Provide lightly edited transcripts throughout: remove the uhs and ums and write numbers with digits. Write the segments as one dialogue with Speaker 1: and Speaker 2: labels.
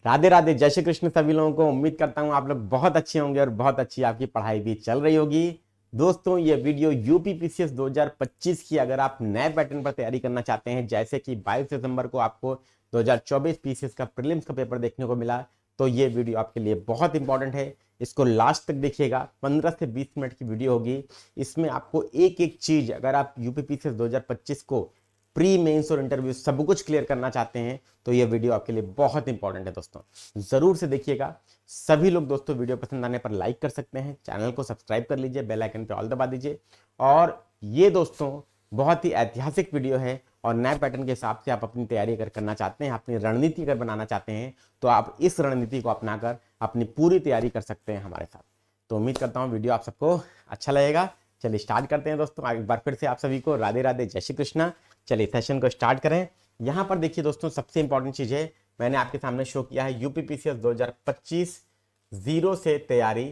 Speaker 1: राधे राधे, जय श्री कृष्ण सभी लोगों को। उम्मीद करता हूं आप लोग बहुत अच्छे होंगे और बहुत अच्छी आपकी पढ़ाई भी चल रही होगी। दोस्तों ये वीडियो यूपी पीसीएस 2025 की अगर आप नए पैटर्न पर तैयारी करना चाहते हैं, जैसे कि 22 दिसंबर को आपको 2024 पीसीएस का प्रीलिम्स का पेपर देखने को मिला, तो ये वीडियो आपके लिए बहुत इंपॉर्टेंट है। इसको लास्ट तक देखिएगा, 15 से 20 मिनट की वीडियो होगी। इसमें आपको एक एक चीज, अगर आप यूपी पीसीएस 2025 को प्री मेंस और इंटरव्यू सब कुछ क्लियर करना चाहते हैं, तो ये वीडियो आपके लिए बहुत इंपॉर्टेंट है दोस्तों, जरूर से देखिएगा। सभी लोग दोस्तों वीडियो पसंद आने पर लाइक कर सकते हैं, चैनल को सब्सक्राइब कर लीजिए, बेल आइकन पे ऑल दबा दीजिए। और ये दोस्तों बहुत ही ऐतिहासिक वीडियो है और नए पैटर्न के हिसाब से आप अपनी तैयारी अगर करना चाहते हैं, अपनी रणनीति अगर बनाना चाहते हैं, तो आप इस रणनीति को अपनाकर अपनी पूरी तैयारी कर सकते हैं हमारे साथ। तो उम्मीद करता हूँ वीडियो आप सबको अच्छा लगेगा। चलिए स्टार्ट करते हैं दोस्तों। एक बार फिर से आप सभी को राधे राधे, जय श्री कृष्णा। चलिए सेशन को स्टार्ट करें। यहाँ पर देखिए दोस्तों, सबसे इंपॉर्टेंट चीज है, मैंने आपके सामने शो किया है यूपी पीसीएस 2025 जीरो से तैयारी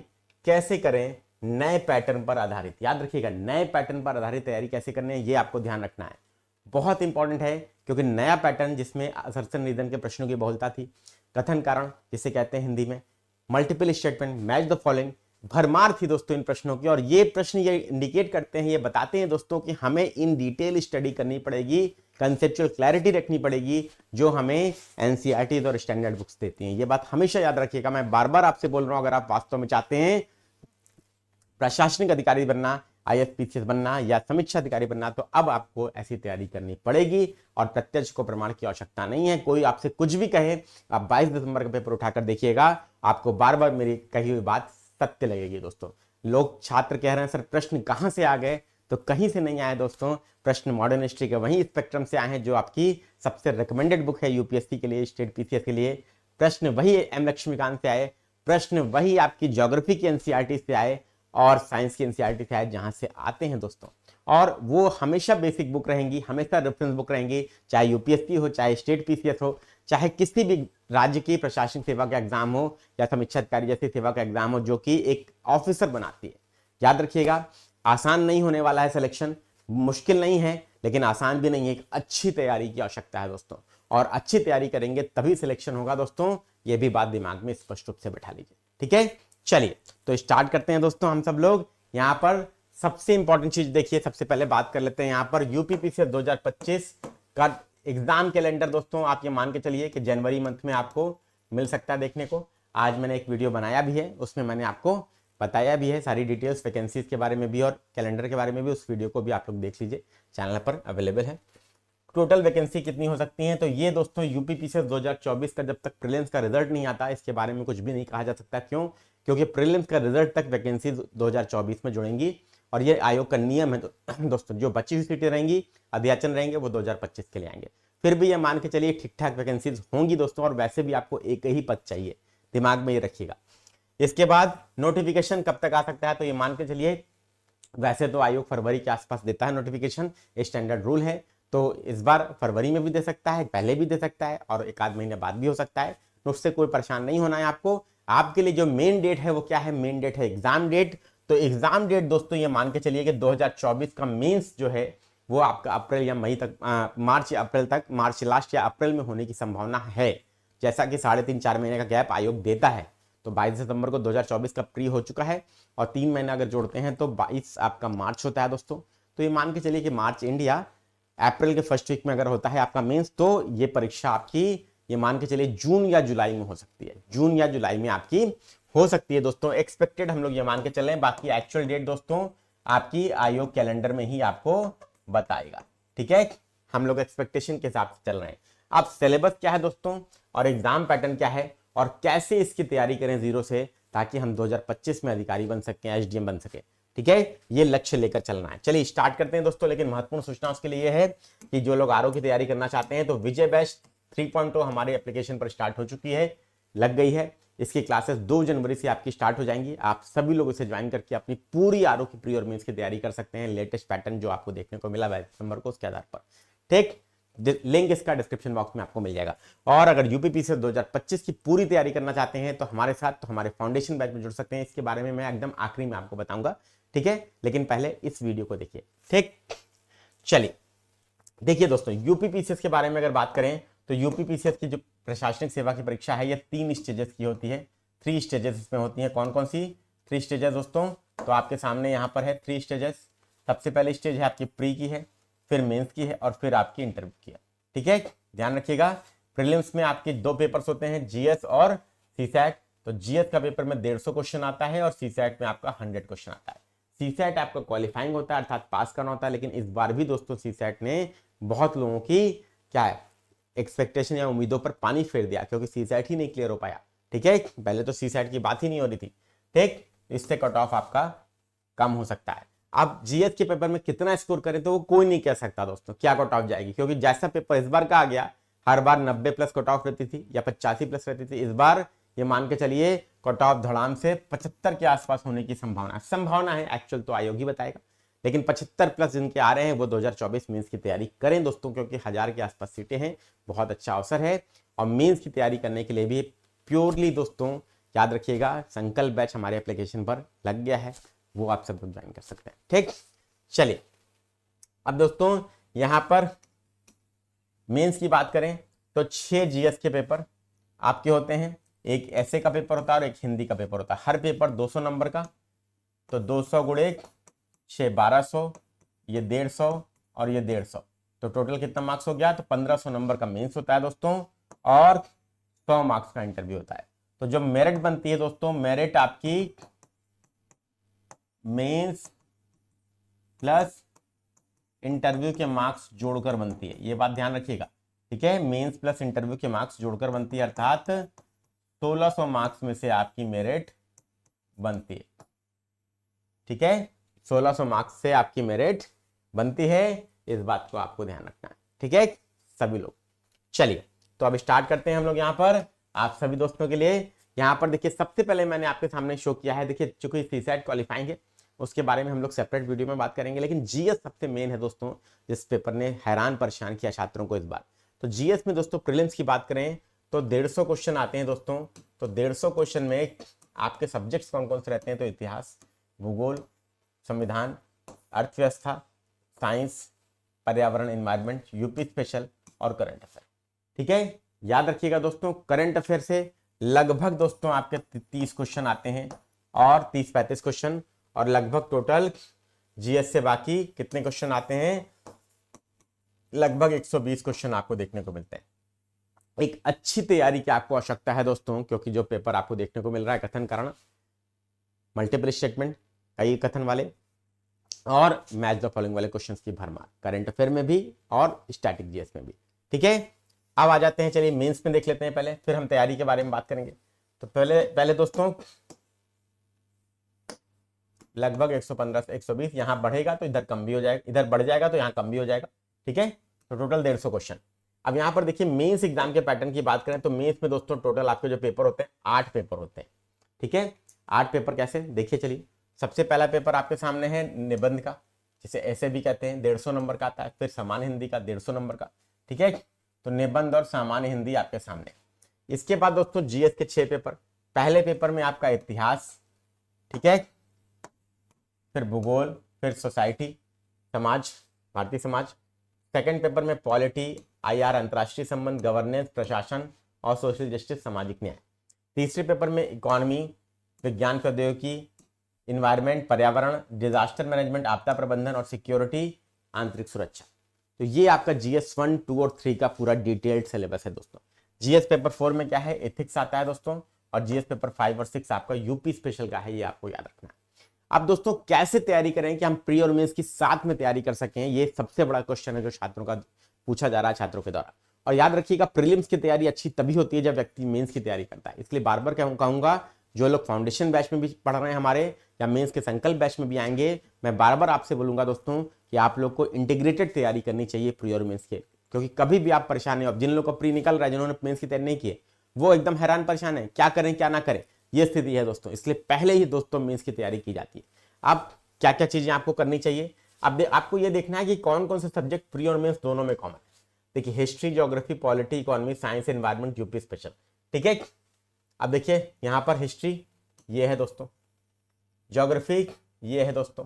Speaker 1: कैसे करें नए पैटर्न पर आधारित। याद रखिएगा, नए पैटर्न पर आधारित तैयारी कैसे करनी है, ये आपको ध्यान रखना है, बहुत इंपॉर्टेंट है। क्योंकि नया पैटर्न जिसमें असर्शन निधन के प्रश्नों की बहुलता थी, कथन कारण जिसे कहते हैं हिंदी में, multiple statement, match the following, भरमार थी दोस्तों इन प्रश्नों की। और ये प्रश्न ये इंडिकेट करते हैं, ये बताते हैं दोस्तों कि हमें इन डिटेल स्टडी करनी पड़ेगी, कंसेप्चुअल क्लैरिटी रखनी पड़ेगी, जो हमें एनसीईआरटी और स्टैंडर्ड बुक्स देती हैं। ये बात हमेशा याद रखिएगा, मैं बार बार आपसे बोल रहा हूं, अगर आप वास्तव में चाहते हैं प्रशासनिक अधिकारी बनना, आईएएस बनना या समीक्षा अधिकारी बनना, तो अब आपको ऐसी तैयारी करनी पड़ेगी। और प्रत्यक्ष को प्रमाण की आवश्यकता नहीं है। कोई आपसे कुछ भी कहे, आप 22 दिसंबर का पेपर उठाकर देखिएगा, आपको बार बार मेरी कही हुई बात सत्य लगेगी दोस्तों। लोग छात्र कह रहे हैं सर प्रश्न कहां से आ गए, तो कहीं से नहीं आए दोस्तों। प्रश्न मॉडर्न हिस्ट्री के वही स्पेक्ट्रम से आए हैं, जो आपकी सबसे रिकमेंडेड बुक है यूपीएससी के लिए, स्टेट पीसीएस के लिए। प्रश्न वही एम लक्ष्मीकांत से आए, प्रश्न वही आपकी ज्योग्राफी की एनसीईआरटी से आए और साइंस की एनसीईआरटी से आए, जहां से आते हैं दोस्तों। और वो हमेशा बेसिक बुक रहेंगी, हमेशा रेफरेंस बुक रहेंगी, चाहे यूपीएससी हो, चाहे स्टेट पीसीएस हो, चाहे किसी भी राज्य की प्रशासनिक सेवा का एग्जाम हो या समीक्षा अधिकारी जैसी सेवा का एग्जाम हो, जो कि एक ऑफिसर बनाती है। याद रखिएगा, आसान नहीं होने वाला है सिलेक्शन, मुश्किल नहीं है लेकिन आसान भी नहीं है। एक अच्छी तैयारी की आवश्यकता है दोस्तों, और अच्छी तैयारी करेंगे तभी सिलेक्शन होगा दोस्तों। ये भी बात दिमाग में स्पष्ट रूप से बैठा लीजिए, ठीक है। चलिए तो स्टार्ट करते हैं दोस्तों हम सब लोग। यहाँ पर सबसे इंपॉर्टेंट चीज देखिए, सबसे पहले बात कर लेते हैं यहाँ पर यूपी पीसीएस 2025 का एग्जाम कैलेंडर। दोस्तों आप ये मान के चलिए कि जनवरी मंथ में आपको मिल सकता है देखने को। आज मैंने एक वीडियो बनाया भी है, उसमें मैंने आपको बताया भी है सारी डिटेल्स वैकेंसीज के बारे में भी और कैलेंडर के बारे में भी। उस वीडियो को भी आप लोग देख लीजिए, चैनल पर अवेलेबल है। टोटल वैकेंसी कितनी हो सकती है, तो ये दोस्तों यूपी पीसीएस 2024 का जब तक प्रीलिम्स का रिजल्ट नहीं आता, इसके बारे में कुछ भी नहीं कहा जा सकता। क्यों? क्योंकि प्रीलिम्स का रिजल्ट तक वैकेंसी 2024 में जुड़ेंगी और ये आयोग का नियम है दोस्तों। जो बची हुई सीटें रहेंगी, अध्याचन रहेंगे, वो 2025 के लिए आएंगे। फिर भी ये मान के चलिए ठीक ठाक वैकेंसीज होंगी दोस्तों, और वैसे भी आपको एक ही पद चाहिए, दिमाग में ये रखिएगा। इसके बाद नोटिफिकेशन कब तक आ सकता है, तो ये मान के चलिए वैसे तो आयोग फरवरी के आसपास देता है नोटिफिकेशन, स्टैंडर्ड रूल है। तो इस बार फरवरी में भी दे सकता है, पहले भी दे सकता है और एक आध महीने बाद भी हो सकता है। तो उससे कोई परेशान नहीं होना है आपको। आपके लिए जो मेन डेट है वो क्या है, मेन डेट है एग्जाम डेट। तो एग्जाम डेट दोस्तों ये मान के चलिए कि 2024 का मेंस जो है वो आपका अप्रैल या मई तक, मार्च या अप्रैल तक, मार्च लास्ट या अप्रैल में होने की संभावना है। जैसा कि 3.5-4 महीने का गैप आयोग देता है। तो 22 दिसंबर को 2024 का प्री हो चुका है और 3 महीना अगर जोड़ते हैं तो 22 आपका मार्च होता है दोस्तों। तो ये मान के चलिए कि मार्च एंड या अप्रैल के फर्स्ट वीक में अगर होता है आपका मेंस, तो ये परीक्षा आपकी ये मान के चलिए जून या जुलाई में हो सकती है। जून या जुलाई में आपकी हो सकती है दोस्तों, एक्सपेक्टेड हम लोग ये मान के चले। बाकी एक्चुअल डेट दोस्तों आपकी आयोग कैलेंडर में ही आपको बताएगा, ठीक है। हम लोग एक्सपेक्टेशन के हिसाब से चल रहे हैं। अब सिलेबस क्या है दोस्तों और एग्जाम पैटर्न क्या है और कैसे इसकी तैयारी करें जीरो से, ताकि हम 2025 में अधिकारी बन सकें, एसडीएम बन सके, ठीक है। ये लक्ष्य लेकर चलना है। चलिए स्टार्ट करते हैं दोस्तों। लेकिन महत्वपूर्ण सूचना उसके लिए है कि जो लोग आरओ की तैयारी करना चाहते हैं, तो विजय बैच 3.0 हमारे एप्लीकेशन पर स्टार्ट हो चुकी है, लग गई है। इसकी क्लासेस 2 जनवरी से आपकी स्टार्ट हो जाएंगी। आप सभी लोग इसे ज्वाइन करके अपनी पूरी आरओ की प्री और मेंस की तैयारी कर सकते हैं। लेटेस्ट पैटर्न जो आपको देखने को मिला 22 दिसंबर को, उसके आधार पर, ठीक। लिंक इसका डिस्क्रिप्शन बॉक्स में आपको मिल जाएगा। और अगर यूपी पीसीएस 2025 की पूरी तैयारी करना चाहते हैं तो हमारे साथ, तो हमारे फाउंडेशन बैच में जुड़ सकते हैं। इसके बारे में मैं एकदम आखिरी में आपको बताऊंगा, ठीक है। लेकिन पहले इस वीडियो को देखिए, ठीक। चलिए देखिए दोस्तों, यूपी पीसीएस के बारे में अगर बात करें तो यूपीपीसीएस की जो प्रशासनिक सेवा की परीक्षा है ये 3 स्टेजेस की होती है, 3 स्टेजेस इसमें होती हैं। कौन कौन सी 3 स्टेजेस दोस्तों? तो आपके सामने यहाँ पर है 3 स्टेजेस। सबसे पहले स्टेज है आपकी प्री की है, फिर मेंस की है और फिर आपकी इंटरव्यू की है। ठीक है, ध्यान रखिएगा। प्रीलिम्स में आपके 2 पेपर्स होते हैं, जीएस और सीसैट। तो जीएस का पेपर में 150 क्वेश्चन आता है और सीसैट में आपका 100 क्वेश्चन आता है। सीसैट आपका क्वालिफाइंग होता है, अर्थात पास करना होता है, लेकिन इस बार भी दोस्तों सीसैट ने बहुत लोगों की क्या है एक्सपेक्टेशन या उम्मीदों पर पानी फेर दिया, क्योंकि सीसैट ही नहीं क्लियर हो पाया। ठीक है, पहले तो सीसैट की बात ही नहीं हो रही थी। ठीक, इससे कट ऑफ आपका कम हो सकता है। अब जीएस के पेपर में कितना स्कोर करें तो वो कोई नहीं कह सकता दोस्तों क्या कट ऑफ जाएगी, क्योंकि जैसा पेपर इस बार का आ गया, हर बार 90 प्लस कट ऑफ रहती थी या 85 प्लस रहती थी। इस बार ये मान के चलिए कट ऑफ धड़ाम से 75 के आसपास होने की संभावना है। एक्चुअल तो आयोग ही बताएगा, लेकिन 75 प्लस जिनके आ रहे हैं वो 2024 मेंस की तैयारी करें दोस्तों, क्योंकि 1000 के आसपास सीटें हैं, बहुत अच्छा अवसर है। और मेंस की तैयारी करने के लिए भी प्योरली दोस्तों याद रखिएगा, संकल्प बैच हमारे एप्लीकेशन पर लग गया है, वो आप सब लोग ज्वाइन कर सकते हैं। ठीक, चलिए अब दोस्तों यहां पर मेंस की बात करें तो 6 जीएस के पेपर आपके होते हैं। एक ऐसे का पेपर होता है और एक हिंदी का पेपर होता है। हर पेपर 200 नंबर का, तो 200 गुणे 6 1200, ये 150 और ये 150, तो टोटल कितना मार्क्स हो गया? तो 1500 नंबर का मेंस होता है दोस्तों और 100 मार्क्स का इंटरव्यू होता है। तो जो मेरिट बनती है दोस्तों, मेरिट आपकी मेंस प्लस इंटरव्यू के मार्क्स जोड़कर बनती है, ये बात ध्यान रखिएगा। ठीक है, मेंस प्लस इंटरव्यू के मार्क्स जोड़कर बनती है, अर्थात 1600 मार्क्स में से आपकी मेरिट बनती है। ठीक है, 1600 मार्क्स से आपकी मेरिट बनती है, इस बात को आपको ध्यान रखना है। ठीक है सभी लोग, चलिए तो अब स्टार्ट करते हैं हम लोग यहाँ पर आप सभी दोस्तों के लिए। यहाँ पर देखिए सबसे पहले मैंने आपके सामने शो किया है, देखिए चूंकि सीसैट क्वालिफाइंग है उसके बारे में हम लोग सेपरेट वीडियो में बात करेंगे, लेकिन जीएस सबसे मेन है दोस्तों, जिस पेपर ने हैरान परेशान किया छात्रों को इस बार। तो जीएस में दोस्तों प्रीलिम्स की बात करें तो 150 क्वेश्चन आते हैं दोस्तों। तो 150 क्वेश्चन में आपके सब्जेक्ट्स कौन कौन से रहते हैं? तो इतिहास, भूगोल, संविधान, अर्थव्यवस्था, साइंस, पर्यावरण एनवायरमेंट, यूपी स्पेशल और करंट अफेयर। ठीक है, याद रखिएगा दोस्तों, करंट अफेयर से लगभग दोस्तों आपके 30 क्वेश्चन आते हैं और 30-35 क्वेश्चन, और लगभग टोटल जीएस से बाकी कितने क्वेश्चन आते हैं? लगभग 120 क्वेश्चन आपको देखने को मिलते हैं। एक अच्छी तैयारी की आपको आवश्यकता है दोस्तों, क्योंकि जो पेपर आपको देखने को मिल रहा है कथन कारण, मल्टीपल स्टेटमेंट, कई कथन वाले और मैच द फॉलोइंग वाले क्वेश्चंस की भरमार, करंट अफेयर में भी और स्टैटिक जीएस में भी। ठीक है, अब आ जाते हैं, चलिए मेंस में देख लेते हैं पहले, फिर हम तैयारी के बारे में बात करेंगे। तो पहले दोस्तों लगभग 115 से 120, यहां बढ़ेगा तो इधर कम भी हो जाएगा, इधर बढ़ जाएगा तो यहाँ कम भी हो जाएगा। ठीक है, तो टोटल 150 क्वेश्चन। अब यहाँ पर देखिए मेंस एग्जाम के पैटर्न की बात करें तो मेंस में दोस्तों टोटल आपके जो पेपर होते हैं 8 पेपर होते हैं। ठीक है, 8 पेपर कैसे देखिए, चलिए सबसे पहला पेपर आपके सामने है निबंध का, जिसे ऐसे भी कहते हैं, 150 नंबर का आता है। फिर सामान्य हिंदी का 150 नंबर का। ठीक है, तो निबंध और सामान्य हिंदी आपके सामने। इसके बाद दोस्तों जीएस के 6 पेपर। पहले पेपर में आपका इतिहास, ठीक है, फिर भूगोल, फिर सोसाइटी, समाज, भारतीय समाज। सेकंड पेपर में पॉलिटी, आईआर, अंतरराष्ट्रीय संबंध, गवर्नेंस, प्रशासन और सोशल जस्टिस, सामाजिक न्याय। तीसरे पेपर में इकोनॉमी, विज्ञान प्रौद्योगिकी, इन्वायरमेंट, पर्यावरण, डिजास्टर मैनेजमेंट, आपदा प्रबंधन और सिक्योरिटी, आंतरिक सुरक्षा। तो ये आपका जीएस 1, 2 और 3 का पूरा डिटेल्ड सिलेबस है दोस्तों। जीएस पेपर 4 में क्या है? एथिक्स आता है दोस्तों, और जीएस पेपर 5 और 6 आपका यूपी स्पेशल का है, ये आपको याद रखना है। अब दोस्तों कैसे तैयारी करें कि हम प्री और मेंस की साथ में तैयारी कर सकें, ये सबसे बड़ा क्वेश्चन है जो छात्रों का पूछा जा रहा है छात्रों के द्वारा। और याद रखिएगा प्रीलिम्स की तैयारी अच्छी तभी होती है जब व्यक्ति मेंस की तैयारी करता है। इसलिए बार बार कहूंगा, जो लोग फाउंडेशन बैच में भी पढ़ रहे हैं हमारे, या मेंस के संकल्प बैच में भी आएंगे, मैं बार बार आपसे बोलूंगा दोस्तों कि आप लोग को इंटीग्रेटेड तैयारी करनी चाहिए प्री और मेंस के, क्योंकि कभी भी आप परेशान नहीं हो। जिन लोगों को प्री निकल रहा है, जिन्होंने मेंस की तैयारी नहीं की, वो एकदम हैरान परेशान है, क्या करें क्या ना करें, ये स्थिति है दोस्तों। इसलिए पहले ही दोस्तों मेंस की तैयारी की जाती है। अब क्या क्या चीजें आपको करनी चाहिए, अब आपको ये देखना है कि कौन कौन से सब्जेक्ट प्री और मेंस दोनों में कॉमन है। देखिए history, geography, polity, economy, science, environment, UP special. ठीक है, अब देखिए यहां पर हिस्ट्री ये है दोस्तों, ज्योग्राफी ये है दोस्तों,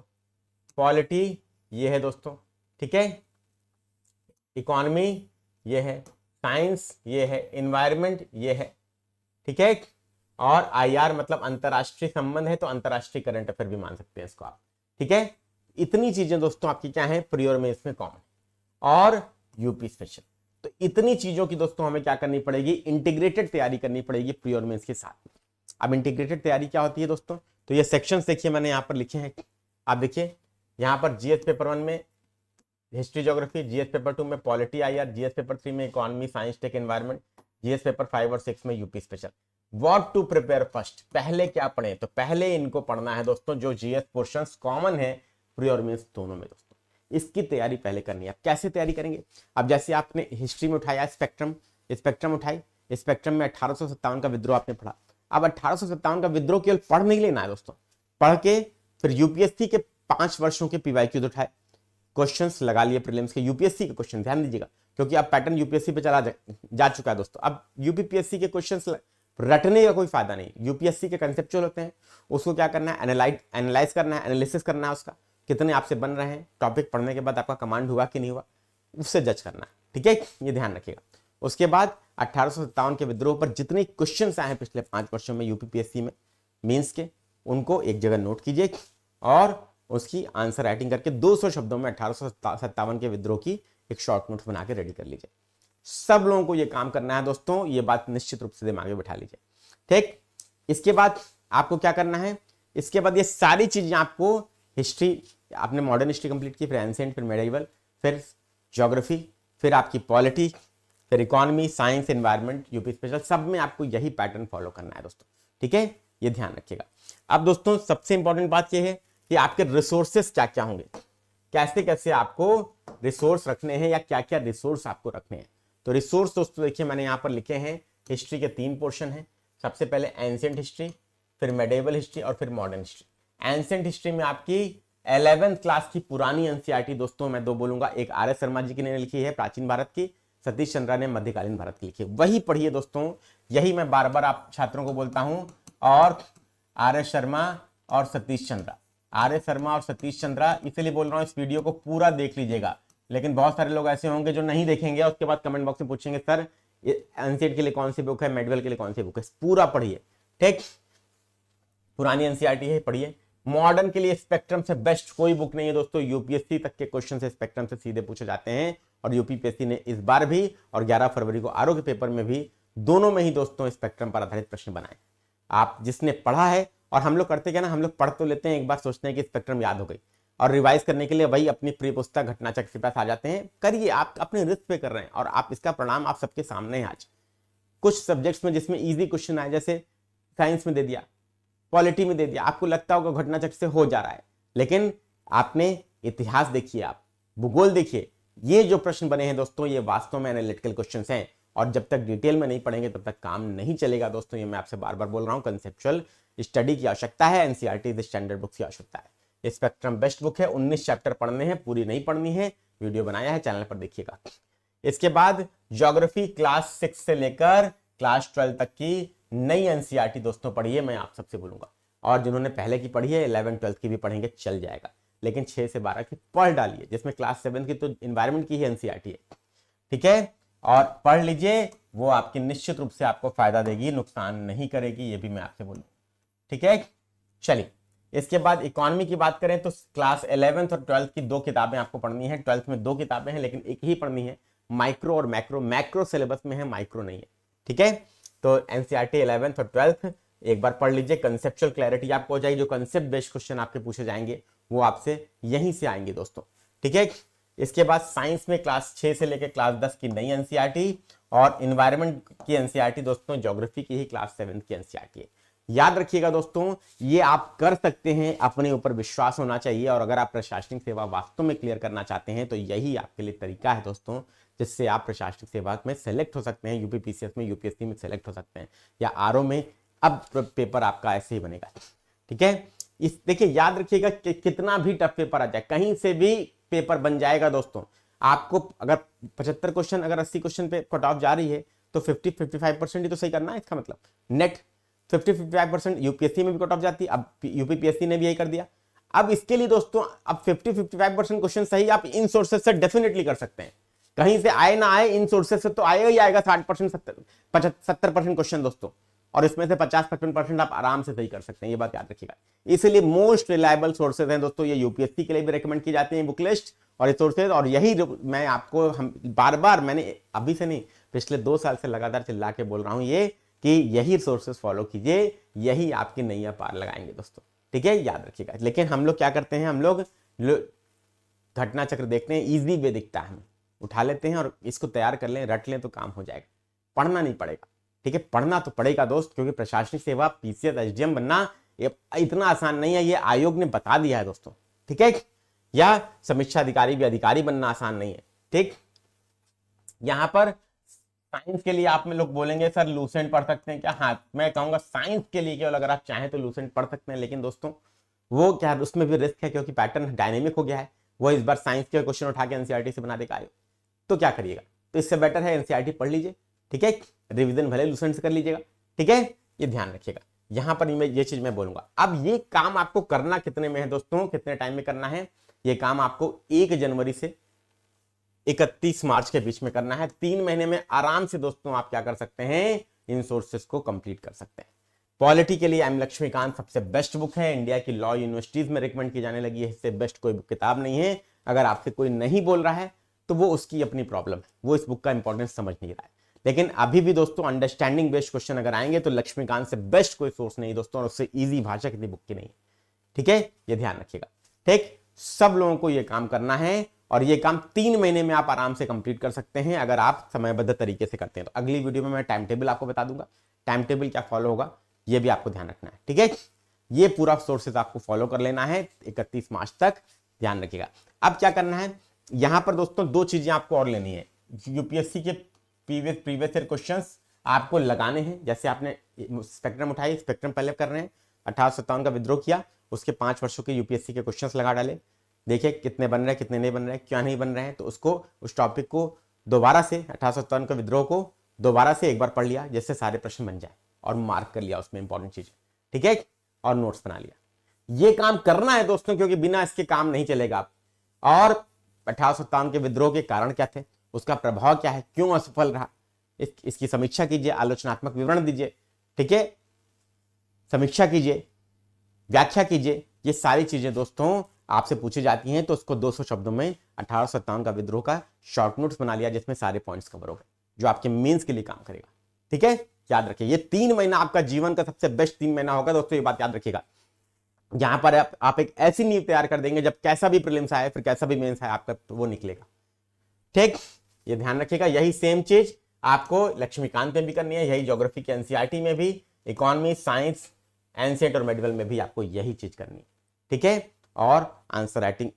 Speaker 1: पॉलिटी ये है दोस्तों, ठीक है, इकोनॉमी ये है, साइंस ये है, इन्वायरमेंट ये है, ठीक है, और आईआर मतलब अंतरराष्ट्रीय संबंध है, तो अंतरराष्ट्रीय करंट अफेयर भी मान सकते हैं इसको आप, ठीक है। इतनी चीजें दोस्तों आपकी क्या है, प्री और मेंस में कॉमन, और यूपी स्पेशल। तो इतनी चीजों की दोस्तों हमें क्या करनी पड़ेगी, इंटीग्रेटेड तैयारी करनी पड़ेगी प्री और मेंस के साथ। अब इंटीग्रेटेड तैयारी क्या होती है दोस्तों, तो ये सेक्शंस देखिए मैंने यहाँ पर लिखे हैं, आप देखिए यहाँ पर जीएस पेपर 1 में हिस्ट्री ज्योग्राफी, जीएस पेपर 2 में पॉलिटी आईआर, जीएस पेपर 3 में economy science tech environment, GS paper 5 और 6 में UP special. What to prepare first, पहले क्या पढ़े, तो पहले इनको पढ़ना है दोस्तों जो जीएस पोर्शंस कॉमन है प्री और मेंस दोनों में दोस्तों, इसकी तैयारी पहले करनी है। अब कैसे तैयारी करेंगे, अब जैसे आपने हिस्ट्री में उठाया स्पेक्ट्रम, स्पेक्ट्रम उठाई, स्पेक्ट्रम में 1857 का विद्रोह आपने पढ़ा। अब 1857 का विद्रोह केवल पढ़ नहीं लेना है दोस्तों, पढ़ के फिर यूपीएससी के 5 वर्षों के पीवाईक्यू उठाए, क्वेश्चंस लगा लिए प्रीलिम्स के, यूपीएससी के क्वेश्चन ध्यान दीजिएगा क्योंकि अब पैटर्न यूपीएससी पे चला जा चुका है दोस्तों। अब यूपीपीएससी के क्वेश्चंस रटने का कोई फायदा नहीं, यूपीएससी के कंसेप्चुअल होते हैं, उसको क्या करना है, एनालाइज करना है, एनालिसिस करना है, उसका कितने आपसे बन रहे हैं, टॉपिक पढ़ने के बाद आपका कमांड हुआ कि नहीं हुआ, उससे जज करना है, ठीक है, ये ध्यान रखिएगा। उसके बाद 1857 के विद्रोह पर जितने क्वेश्चन आए पिछले 5 वर्षों में यूपीपीएससी में मीन्स के, उनको एक जगह नोट कीजिए और उसकी आंसर राइटिंग करके 200 शब्दों में 1857 के विद्रोह की एक शॉर्ट नोट बना के रेडी कर लीजिए। सब लोगों को ये काम करना है दोस्तों, ये बात निश्चित रूप से दिमाग में बिठा लीजिए, ठीक। इसके बाद आपको क्या करना है, इसके बाद ये सारी चीजें आपको हिस्ट्री, आपने मॉडर्न हिस्ट्री कंप्लीट की, फिर एंशिएंट, फिर मेडिवल, फिर ज्योग्राफी, फिर आपकी पॉलिटी, फिर economy science environment UP special, सब में आपको यही पैटर्न फॉलो करना है दोस्तों, ठीक है, ये ध्यान रखिएगा। अब दोस्तों सबसे इंपॉर्टेंट बात यह है कि आपके रिसोर्सेस क्या क्या होंगे, कैसे कैसे आपको रिसोर्स रखने हैं या क्या क्या रिसोर्स आपको रखने हैं। तो रिसोर्स दोस्तों देखिए मैंने यहाँ पर लिखे हैं, हिस्ट्री के 3 पोर्शन हैं, सबसे पहले एंशिएंट हिस्ट्री, फिर मेडिवल हिस्ट्री और फिर मॉडर्न हिस्ट्री। एंशिएंट हिस्ट्री में आपकी 11th क्लास की पुरानी एनसीईआरटी दोस्तों मैं 2 बोलूंगा, एक आर.एस. शर्मा जी की ने लिखी है प्राचीन भारत की, सतीश चंद्रा ने मध्यकालीन भारत की लिखी है, वही पढ़िए दोस्तों, यही मैं बार बार आप छात्रों को बोलता हूं। और आर.एस. शर्मा और सतीश चंद्रा, आर.एस. शर्मा और सतीश चंद्रा इसलिए बोल रहा हूं, इस वीडियो को पूरा देख लीजिएगा, लेकिन बहुत सारे लोग ऐसे होंगे जो नहीं देखेंगे और उसके बाद कमेंट बॉक्स में पूछेंगे सर एनसीईआरटी के लिए कौन सी बुक है, मेडिवल के लिए कौन सी बुक है, पूरा पढ़िए, ठीक, पुरानी एनसीईआरटी है पढ़िए। मॉडर्न के लिए स्पेक्ट्रम से बेस्ट कोई बुक नहीं है दोस्तों, यूपीएससी तक के क्वेश्चन से स्पेक्ट्रम से सीधे पूछे जाते हैं, और यूपीपीएससी ने इस बार भी और 11 फरवरी को आरओ के पेपर में भी, दोनों में ही दोस्तों स्पेक्ट्रम पर आधारित प्रश्न बनाए। आप जिसने पढ़ा है, और हम लोग करते क्या ना, हम लोग पढ़ तो लेते हैं, एक बार सोचते हैं कि स्पेक्ट्रम याद हो गई, और रिवाइज करने के लिए वही अपनी प्री पुस्तक घटनाचक्र के पास आ जाते हैं। करिए, आप अपने रिस्क पे कर रहे हैं और आप इसका परिणाम आप सबके सामने है आज। कुछ सब्जेक्ट्स में जिसमें इजी क्वेश्चन आए, जैसे साइंस में दे दिया, पॉलिटी में दे दिया, आपको लगता होगा घटनाचक्र से हो जा रहा है, लेकिन आपने इतिहास देखिए, आप भूगोल देखिए, ये जो प्रश्न बने हैं दोस्तों ये वास्तव में एनालिटिकल क्वेश्चंस हैं, और जब तक डिटेल में नहीं पढ़ेंगे तब तक काम नहीं चलेगा दोस्तों। ये मैं आपसे बार बार बोल रहा हूं, कंसेप्चुअल स्टडी की आवश्यकता है, एनसीईआरटी स्टैंडर्ड बुक की आवश्यकता है। स्पेक्ट्रम बेस्ट बुक है, 19 चैप्टर पढ़ने हैं, पूरी नहीं पढ़नी है, वीडियो बनाया है चैनल पर देखिएगा। इसके बाद ज्योग्राफी क्लास 6 से लेकर क्लास 12 तक की नई एनसीईआरटी दोस्तों पढ़िए, मैं आप सबसे बोलूंगा, और जिन्होंने पहले की पढ़ी है 11 12 की भी पढ़ेंगे चल जाएगा, लेकिन 6 से 12 की पढ़ डालिए, जिसमें क्लास 7 की तो इन्वायरमेंट की ही एनसीईआरटी है, ठीक है, और पढ़ लीजिए, वो आपकी निश्चित रूप से आपको फायदा देगी, नुकसान नहीं करेगी, ये भी मैं आपसे बोलूँ, ठीक है। चलिए, इसके बाद इकोनॉमी की बात करें तो क्लास 11th और 12th की 2 किताबें आपको पढ़नी है, 12th में 2 किताबें हैं लेकिन एक ही पढ़नी है, माइक्रो और मैक्रो, मैक्रो सिलेबस में है, माइक्रो नहीं है, ठीक है। तो एनसीईआरटी 11th और 12th एक बार पढ़ लीजिए, कंसेप्चुअल क्लैरिटी आपको हो जाएगी, जो कंसेप्ट बेस्ड क्वेश्चन आपके पूछे जाएंगे वो आपसे यहीं से आएंगे दोस्तों, ठीक है। इसके बाद साइंस में क्लास 6 से लेकर क्लास 10 की नई एनसीईआरटी, और इन्वायरमेंट की एनसीईआरटी दोस्तों ज्योग्राफी की ही क्लास 7 की एनसीईआरटी है। याद रखिएगा दोस्तों, ये आप कर सकते हैं, अपने ऊपर विश्वास होना चाहिए, और अगर आप प्रशासनिक सेवा वास्तव में क्लियर करना चाहते हैं तो यही आपके लिए तरीका है दोस्तों, जिससे आप प्रशासनिक सेवा में सेलेक्ट हो सकते हैं, यूपीपीसीएस में, यूपीएससी में सेलेक्ट हो सकते हैं, या आरओ में। अब पेपर आपका ऐसे ही बनेगा, ठीक है। इस देखिए, याद रखिएगा कि कितना भी टफ पेपर आ जाए, कहीं से भी पेपर बन जाएगा दोस्तों। आपको अगर 75 क्वेश्चन, अगर 80 क्वेश्चन पे कट ऑफ जा रही है तो 50-55% ही तो सही करना है, इसका मतलब नेट 50-55% यूपीएससी में भी कट ऑफ जाती है, अब यूपीपीएससी ने भी यही कर दिया। अब इसके लिए दोस्तों, अब 50-55% क्वेश्चन सही आप इन सोर्सेज से डेफिनेटली कर सकते हैं, कहीं से आए ना आए, इन सोर्सेज से तो आएगा ही आएगा 60% 70% क्वेश्चन दोस्तों, और इसमें से 50-55% आप आराम से सही कर सकते हैं, ये बात याद रखिएगा। इसलिए मोस्ट रिलायबल सोर्सेज हैं दोस्तों, ये यूपीएससी के लिए भी रेकमेंड की जाती है बुक लिस्ट और ये सोर्सेज, और यही मैं आपको हम बार बार, मैंने अभी से नहीं पिछले 2 साल से लगातार चिल्ला के बोल रहा हूं ये, कि यही सोर्सेज फॉलो कीजिए, यही आपकी नैया पार लगाएंगे दोस्तों, ठीक है, याद रखिएगा। लेकिन हम लोग क्या करते हैं, हम लोग घटना चक्र देखते हैं, इजी वे दिखता है, हमें उठा लेते हैं और इसको तैयार कर लें, रट लें तो काम हो जाएगा, पढ़ना नहीं पड़ेगा, ठीक है। पढ़ना तो पड़ेगा दोस्त, क्योंकि प्रशासनिक सेवा पीसीएस एसडीएम बनना ये इतना आसान नहीं है, ये आयोग ने बता दिया है दोस्तों, ठीक है। या समीक्षा अधिकारी भी अधिकारी बनना आसान नहीं है, ठीक। यहां पर साइंस के लिए आप में लोग बोलेंगे सर लूसेंट पढ़ सकते हैं क्या? हाँ, मैं कहूंगा साइंस के लिए केवल अगर आप चाहें तो लूसेंट पढ़ सकते हैं, लेकिन दोस्तों वो क्या, उसमें भी रिस्क है, क्योंकि पैटर्न डायनेमिक हो गया है, वो इस बार साइंस के क्वेश्चन उठा के एनसीईआरटी से बना देगा आयोग, तो क्या करिएगा? तो इससे बेटर है एनसीईआरटी पढ़ लीजिए, ठीक है, रिवीजन भले लूसेंट से कर लीजिएगा, ठीक है, ये ध्यान रखिएगा। यहां पर ये चीज मैं बोलूंगा। अब ये काम आपको करना कितने में है दोस्तों, कितने टाइम में करना है? ये काम आपको 1 जनवरी से 31 मार्च के बीच में करना है। 3 महीने में आराम से दोस्तों आप क्या कर सकते हैं, इन सोर्सेस को कंप्लीट कर सकते हैं। पॉलिटी के लिए एम लक्ष्मीकांत सबसे बेस्ट बुक है, इंडिया की लॉ यूनिवर्सिटीज में रिकमेंड की जाने लगी है, इससे बेस्ट कोई किताब नहीं है। अगर आपसे कोई नहीं बोल रहा है तो वो उसकी अपनी प्रॉब्लम है, वो इस बुक का इंपॉर्टेंस समझ नहीं रहा है। लेकिन अभी भी दोस्तों अंडरस्टैंडिंग बेस्ड क्वेश्चन अगर आएंगे तो लक्ष्मीकांत से बेस्ट कोई सोर्स नहीं दोस्तों, और उससे ईजी भाषा किसी बुक की नहीं, ठीक है, ये ध्यान रखिएगा, ठीक। सब लोगों को ये काम करना है, और ये काम 3 महीने में आप आराम से कंप्लीट कर सकते हैं अगर आप समयबद्ध तरीके से करते हैं। तो अगली वीडियो में मैं टाइम टेबल आपको बता दूंगा, टाइम टेबल क्या फॉलो होगा ये भी आपको ध्यान रखना है, ठीक है। ये पूरा सोर्सेज आपको फॉलो कर लेना है 31 मार्च तक, ध्यान रखिएगा। अब क्या करना है, यहां पर दोस्तों 2 चीजें आपको और लेनी है। यूपीएससी के प्रीवियस ईयर क्वेश्चंस आपको लगाने हैं, जैसे आपने स्पेक्ट्रम उठाई, स्पेक्ट्रम पहले कर रहे हैं, 1857 का विद्रोह किया, उसके 5 वर्षों के यूपीएससी के क्वेश्चंस लगा डाले, देखिए कितने बन रहे हैं, कितने नहीं बन रहे हैं, क्या नहीं बन रहे हैं, तो उसको उस टॉपिक को दोबारा से 1857 का विद्रोह को दोबारा से एक बार पढ़ लिया, जिससे सारे प्रश्न बन जाए, और मार्क कर लिया उसमें इंपॉर्टेंट चीजें, ठीक है, और नोट्स बना लिया। ये काम करना है दोस्तों, क्योंकि बिना इसके काम नहीं चलेगा आप। और 1857 के विद्रोह के कारण क्या थे, उसका प्रभाव क्या है, क्यों असफल रहा, इसकी समीक्षा कीजिए, आलोचनात्मक विवरण दीजिए, ठीक है, समीक्षा कीजिए, व्याख्या कीजिए। ये सारी चीजें दोस्तों आपसे पूछी जाती हैं, तो उसको 200 शब्दों में 1857 का विद्रोह का शॉर्ट नोट्स बना लिया, जिसमें सारे पॉइंट्स कवर हो गए, जो आपके मेंस के लिए काम करेगा, ठीक है, याद रखिए। ये 3 महीना आपका जीवन का सबसे बेस्ट 3 महीना होगा दोस्तों, ये बात याद रखिएगा। यहां पर आप एक ऐसी नींव तैयार कर देंगे, जब कैसा भी प्रीलिम्स आए, फिर कैसा भी मेंस आए, आपका तो वो निकलेगा, ठीक, ये ध्यान रखिएगा। यही सेम चीज आपको लक्ष्मीकांत में भी करनी है, यही ज्योग्राफी के एनसीईआरटी में भी, इकोनॉमी, साइंस, एनसीईआरटी और मेडिकल में भी आपको यही चीज करनी है, ठीक है। और आंसर राइटिंग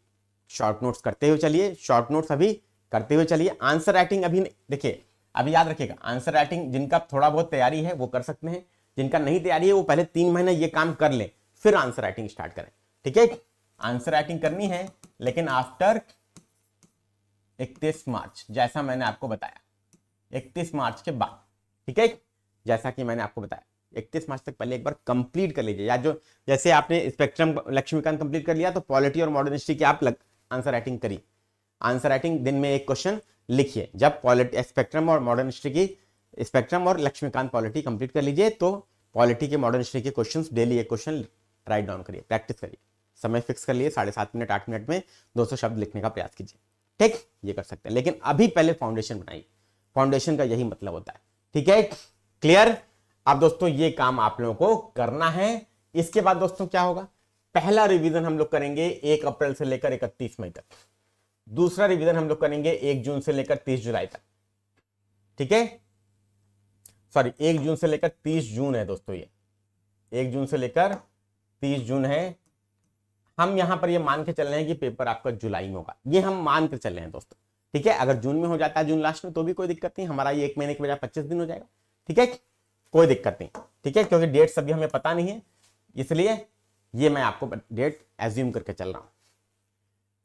Speaker 1: शॉर्ट नोट्स करते हुए चलिए, शॉर्ट नोट्स अभी करते हुए चलिए। आंसर राइटिंग अभी देखिए, अभी याद रखिएगा, आंसर राइटिंग जिनका थोड़ा बहुत तैयारी है वो कर सकते हैं, जिनका नहीं तैयारी है वो पहले 3 महीने ये काम कर लें, फिर आंसर राइटिंग स्टार्ट करें, ठीक है। आंसर राइटिंग करनी है, लेकिन आफ्टर 31 मार्च, जैसा मैंने आपको बताया, 31 मार्च के बाद, ठीक है, जैसा कि मैंने आपको बताया 31 मार्च तक पहले एक बार कंप्लीट कर लीजिए। या जो जैसे आपने स्पेक्ट्रम लक्ष्मीकांत कंप्लीट कर लिया, तो पॉलिटी और मॉडर्न हिस्ट्री की आप आंसर राइटिंग करिए। आंसर राइटिंग दिन में एक क्वेश्चन लिखिए। जब पॉलिटी, स्पेक्ट्रम और मॉडर्न हिस्ट्री की, स्पेक्ट्रम और लक्ष्मीकांत पॉलिटी कंप्लीट कर लीजिए, तो पॉलिटी के, मॉडर्न हिस्ट्री के क्वेश्चन डेली एक क्वेश्चन राइट डाउन करिए, प्रैक्टिस करिए, समय फिक्स कर लिए, 7.5 मिनट 8 मिनट में 200 शब्द लिखने का प्रयास कीजिए, ठीक, ये कर सकते हैं। लेकिन अभी पहले फाउंडेशन बनाइए, फाउंडेशन का यही मतलब होता है, ठीक है, क्लियर। अब दोस्तों ये काम आप लोगों को करना है। इसके बाद दोस्तों क्या होगा, पहला रिवीजन हम लोग करेंगे 1 अप्रैल से लेकर 31 मई तक, दूसरा रिवीजन हम लोग करेंगे 1 जून से लेकर 30 जुलाई तक, ठीक है, सॉरी 1 जून से लेकर 30 जून है दोस्तों, ये 1 जून से लेकर 30 जून है। हम यहां पर ये मान के चल रहे हैं कि पेपर आपका जुलाई में होगा, ये हम मान के चल रहे हैं दोस्तों, ठीक है। अगर जून में हो जाता है, जून लास्ट में, तो भी कोई दिक्कत नहीं, हमारा ये 1 महीने के बजाय 25 दिन हो जाएगा, ठीक है, कोई दिक्कत नहीं, ठीक है, क्योंकि डेट सभी हमें पता नहीं है, इसलिए ये मैं आपको डेट एज्यूम करके चल रहा हूं।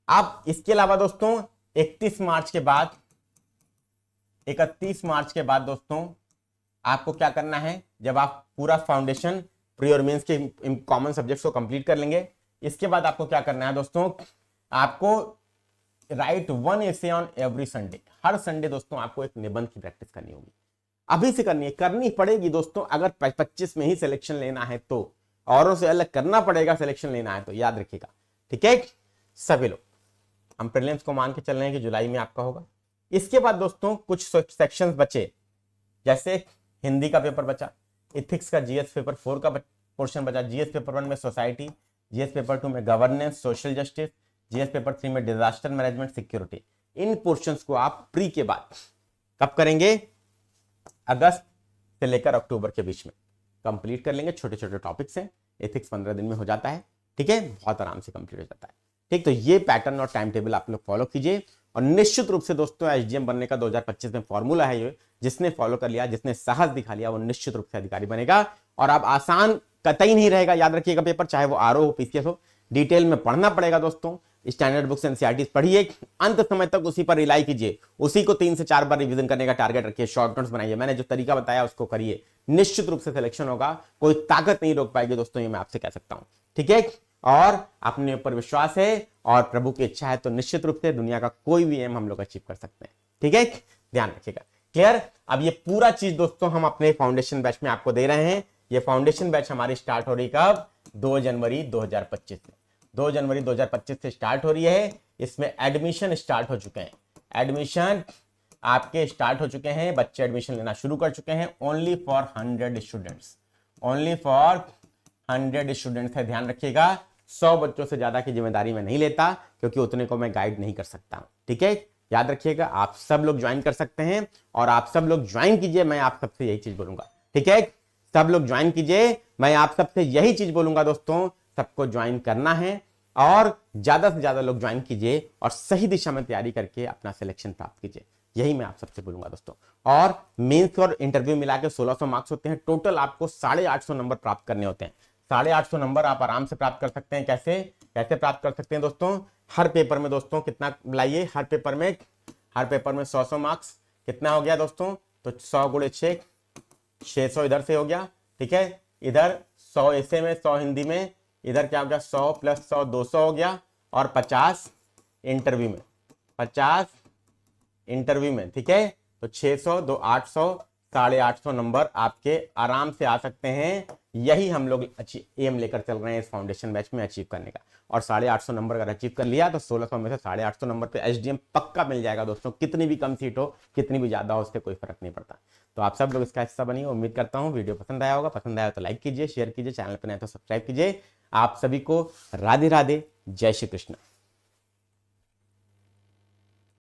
Speaker 1: अब इसके अलावा दोस्तों 31 मार्च के बाद, 31 मार्च के बाद दोस्तों आपको क्या करना है, जब आप पूरा फाउंडेशन, प्री और मेंस के कॉमन सब्जेक्ट्स को कंप्लीट कर लेंगे, इसके बाद आपको क्या करना है दोस्तों, आपको right one essay on every Sunday. Her Sunday दोस्तों आपको एक निबंध की प्रैक्टिस करनी होगी, अभी से करनी है, करनी पड़ेगी दोस्तों। अगर 25 में ही सिलेक्शन लेना है तो औरों से अलग करना पड़ेगा, सिलेक्शन लेना है तो याद रखिएगा, ठीक है सभी लोग। हम प्रीलिम्स को मान के चल रहे हैं कि जुलाई में आपका होगा। इसके बाद दोस्तों कुछ सेक्शंस बचे, जैसे हिंदी का पेपर बचा, इथिक्स का जीएस पेपर 4 का पोर्शन बचा, जीएस पेपर 1 में सोसाइटी, जीएस पेपर 2 में governance social justice, GS paper 3 में डिजास्टर मैनेजमेंट सिक्योरिटी। इन पोर्शंस को आप प्री के बाद कब करेंगे, अगस्त से लेकर अक्टूबर के बीच में कंप्लीट कर लेंगे। छोटे छोटे टॉपिक्स हैं, एथिक्स 15 दिन में हो जाता है, ठीक है, बहुत आराम से कंप्लीट हो जाता है, ठीक। तो ये पैटर्न और टाइम टेबल आप लोग फॉलो कीजिए और निश्चित रूप से दोस्तों एसडीएम बनने का 2025 में फॉर्मूला है ये, जिसने फॉलो कर लिया, जिसने साहस दिखा लिया, वो निश्चित रूप से अधिकारी बनेगा। और अब आसान कतई नहीं रहेगा, याद रखिएगा पेपर, चाहे वो आरओ हो पीसीएस हो, डिटेल में पढ़ना पड़ेगा दोस्तों। स्टैंडर्ड बुक्स एनसीईआरटी पढ़िए, अंत समय तक उसी पर रिलाई कीजिए, उसी को 3 से 4 बार रिवीजन करने का टारगेट रखिए, शॉर्ट नोट्स बनाइए, मैंने जो तरीका बताया उसको करिए, निश्चित रूप से सिलेक्शन होगा, कोई ताकत नहीं रोक पाएगी दोस्तों, ये मैं आपसे कह सकता हूं, ठीक है। और अपने ऊपर विश्वास है और प्रभु की इच्छा है तो निश्चित रूप से दुनिया का कोई भी एम हम लोग अचीव कर सकते हैं, ठीक है, ध्यान रखिएगा, क्लियर। अब ये पूरा चीज दोस्तों हम अपने फाउंडेशन बैच में आपको दे रहे हैं। ये फाउंडेशन बैच हमारी स्टार्ट हो रही कब, 2 जनवरी 2025 से, 2 जनवरी 2025 से स्टार्ट हो रही है। इसमें एडमिशन स्टार्ट हो चुके हैं, एडमिशन आपके स्टार्ट हो चुके हैं, बच्चे एडमिशन लेना शुरू कर चुके हैं। Only for 100 students, only for 100 students है, ध्यान रखिएगा। 100 बच्चों से ज्यादा की जिम्मेदारी मैं नहीं लेता, क्योंकि उतने को मैं गाइड नहीं कर सकता, ठीक है, याद रखिएगा। आप सब लोग ज्वाइन कर सकते हैं और आप सब लोग ज्वाइन कीजिए, मैं आप सबसे यही चीज बोलूंगा, ठीक है, सब लोग ज्वाइन कीजिए, मैं आप सबसे यही चीज बोलूंगा दोस्तों, सबको ज्वाइन करना है और ज्यादा से ज्यादा लोग ज्वाइन कीजिए और सही दिशा में तैयारी करके अपना सिलेक्शन प्राप्त कीजिए, यही मैं आप सबसे बोलूंगा दोस्तों। और मेंस और इंटरव्यू मिला के 1600 मार्क्स होते हैं, टोटल आपको 850 नंबर प्राप्त करने होते हैं। 850 नंबर आप आराम से प्राप्त कर सकते हैं। कैसे कैसे प्राप्त कर सकते हैं दोस्तों, हर पेपर में दोस्तों कितना लाइए, हर पेपर में 100 मार्क्स, कितना हो गया दोस्तों, तो 100 गुणे 6, 600 इधर से हो गया, ठीक है, इधर 100 ऐसे में, 100 हिंदी में, इधर क्या हो गया 100 + 100 200 हो गया, और 50 इंटरव्यू में, 50 इंटरव्यू में, ठीक है, तो 600 2 800, 850 नंबर आपके आराम से आ सकते हैं। यही हम लोग एम लेकर चल रहे हैं इस फाउंडेशन बैच में अचीव करने का। और 850 नंबर अगर अचीव कर लिया तो 1600 में से 850 नंबर पे एसडीएम पक्का मिल जाएगा दोस्तों, कितनी भी कम सीट हो, कितनी भी ज्यादा हो, उससे कोई फर्क नहीं पड़ता। तो आप सब लोग इसका हिस्सा बनिए, उम्मीद करता हूँ वीडियो पसंद आया होगा, पसंद आया तो लाइक कीजिए, शेयर कीजिए, चैनल पर नए तो सब्सक्राइब कीजिए। आप सभी को राधे राधे, जय श्री कृष्ण।